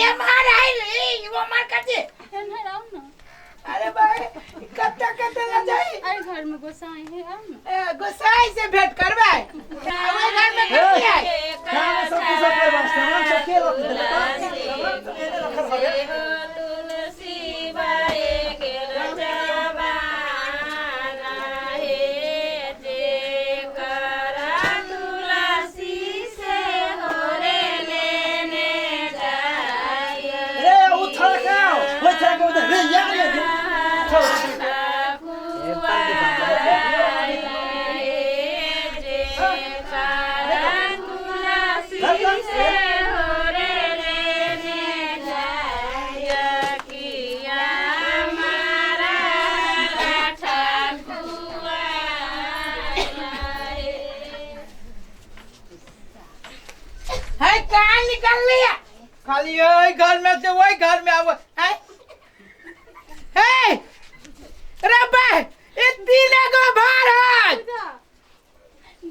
ये मार आई वो मार करती आओ ना। अरे भाई कत्ता ना जाई अरे घर में गोसाई है आओ ना। गोसाई से भेंट करबे हमारे घर में कथी है खाना सब कुछ के वास्ते मन से के रख दे तुलसी बाए के रजवाना हे जे करा तुलसी से होरे लेने जाय रे उठा खाओ उधर रे यार ये है कहाँ निकल लिया खाली वही घर में से वही घर में आव है रब्बे इतने को भार है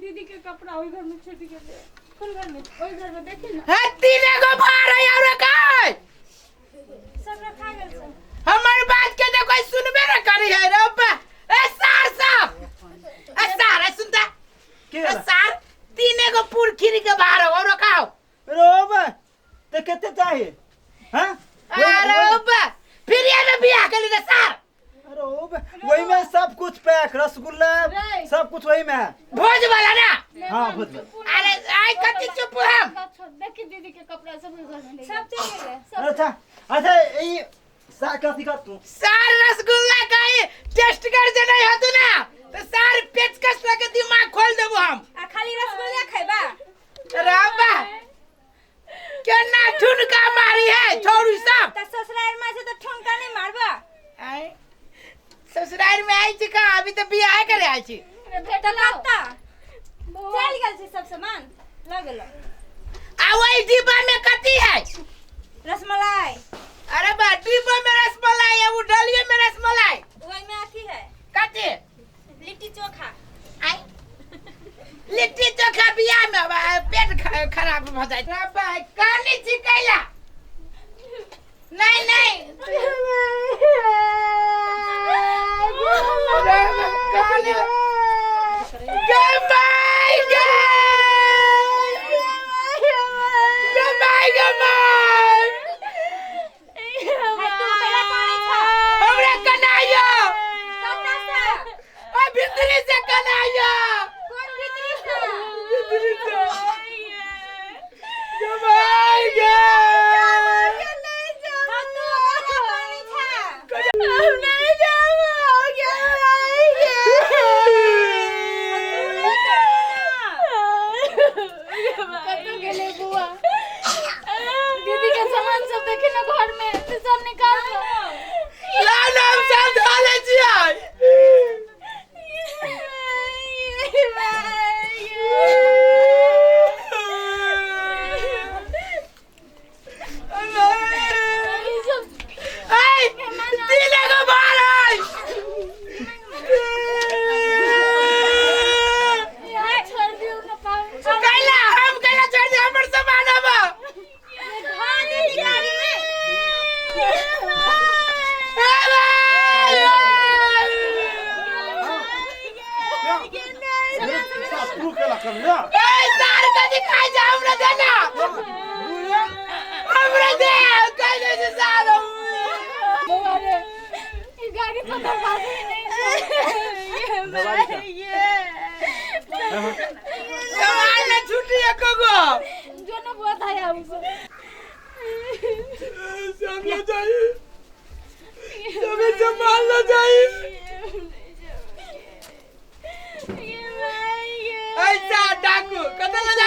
दीदी के कपड़ा ओई घर में छूट गए कौन घर में ओई घर में देखी ना है तीने को भार है और का सब रखा गए सब हमारी बात के तो कोई सुनबे ना करी है रब्बे ए सार सुनता के ए सार तीने को पूर खीरी के भार है और खाओ रोबे ते कितने चाहिए हां अरे रब्बे फिर ये में बियाह कर ले सार अरे ओबे वही में सब कुछ पैक रसगुल्ला सब कुछ वही में है भोज वाला ना हां भूत अरे आई कति चुप हम देखी दीदी के कपड़ा सब घर में सब चले गए अच्छा अच्छा ये साकती कर तू सार रसगुल्ला खाई टेस्ट कर दे नहीं हतु ना तो सार पेचकस लगे दिमाग खोल देबो हम आ खाली रसगुल्ला खैबा राबा केना ठुनका मारी है छोरू सब त ससुराल में से तो ठुनका नहीं मारबा आई ससुराल में आई छी का अभी तो बियाह करे आई छी तो लगता चल गेल छी सब सामान लगलो आ वही डिब्बा में कथी है रसमलाई अरे बा डिब्बा में रसमलाई है उठलिए में रसमलाई ओई में अथी है कथी लिट्टी चोखा आई लिट्टी चोखा बियाह में पेट खराब हो जाए राबा कहानी छी कैला नहीं दीदी के सामान सब देखे ना घर में तो सब निकाल लो नाम सब डाले छियै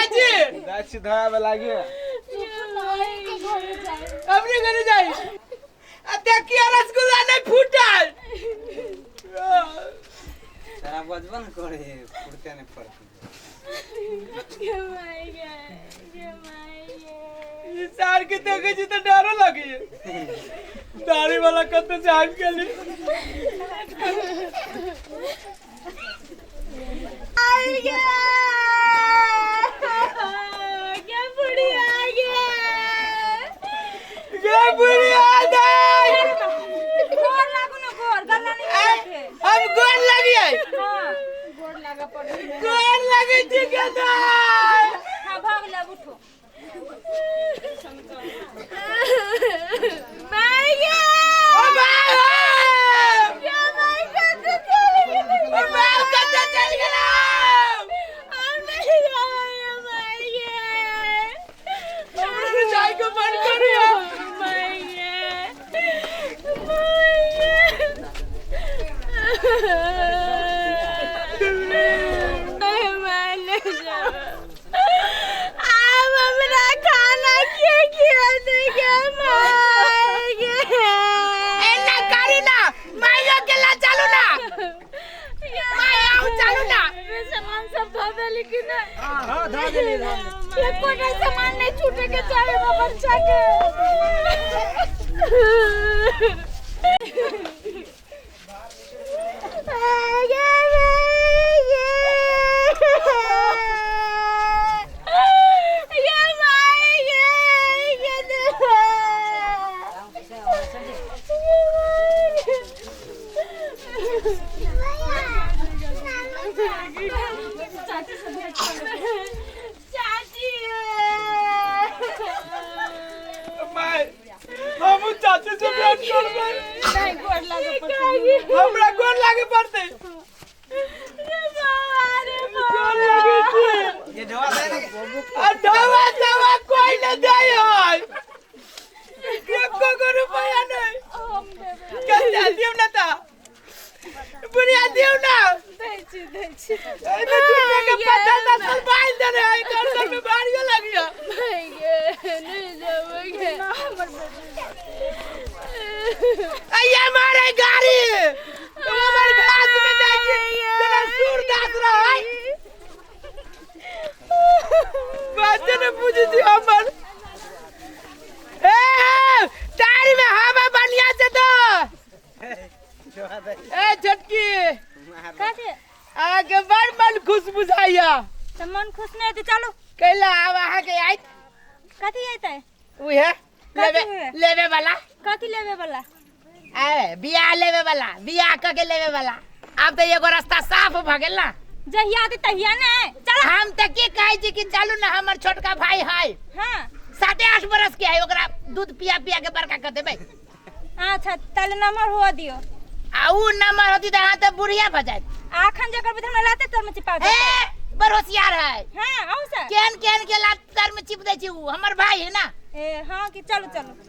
धोया में लागे अपने घरे जाई देखिए रसगुल्ला नहीं फूटल सारा बचपन करे फुटते नहीं फड़ते सार के देखे जी तो डरो लगी दाढ़ी वाला कत्ते से आग के लिए बुढ़िया दाई गोर लागू ना गोर गला नहीं रखे हम गोर लगिए हां गोड़ लगा पड़ गोर लगे ठीक है दाई हां भाग ले उठो माया ओ भाई क्या भाई कत चल गया हम नहीं आया माया जाई को बंद करियो हां धा देली ये कोई सामान नहीं छूटे के चाहे वो बच्चा के हम चाचे से भेंट करबै नहीं गोड़ लगा पड़ हमरा गोर लागे पड़ते गोर लागे छी ये दवा दे ना आ दवा कोई न दे है एको को रुपया नहीं कत्ते दियो ना ता बुढ़िया दियो ना दे छी एने टूटे के पत्ता ना बांध दे रे कर में भारियो लग गया नहीं जाओगे अయ్యా मारे गाड़ी हमर घास में जाई छी तेरा सूर दास रह बात न बुझी छी हमर ए टायर में हवा बढ़िया से दो दवा दे ए झटकी काटे आगे बड़ मन खुश बुझाइया तो मन खुश नहीं तो चलो कैला आव आहा के आई कथी आइता है उहे लेवे लेवे वाला कथी लेवे वाला ए बियाह लेवे वाला बियाह क के लेवे वाला अब तो एगो रास्ता साफ भ गेल ना जहिया दे तहिया ना चल हम त की कहै छी कि चलू ना हमर छोटका भाई है हां 7-8 बरस के है ओकरा दूध पिया पिया के बड़का कर देबै अच्छा तल नंबर हुआ दियो आ उ नंबर होती त हां त बुढ़िया भ जात आखन जकर विधन में लाते तोर में चिपा दे ए बड़ होशियार है हां आओ सर केन केन के लात सर में चिप दे छी उ हमर भाई है ना ए हां कि चलो चलो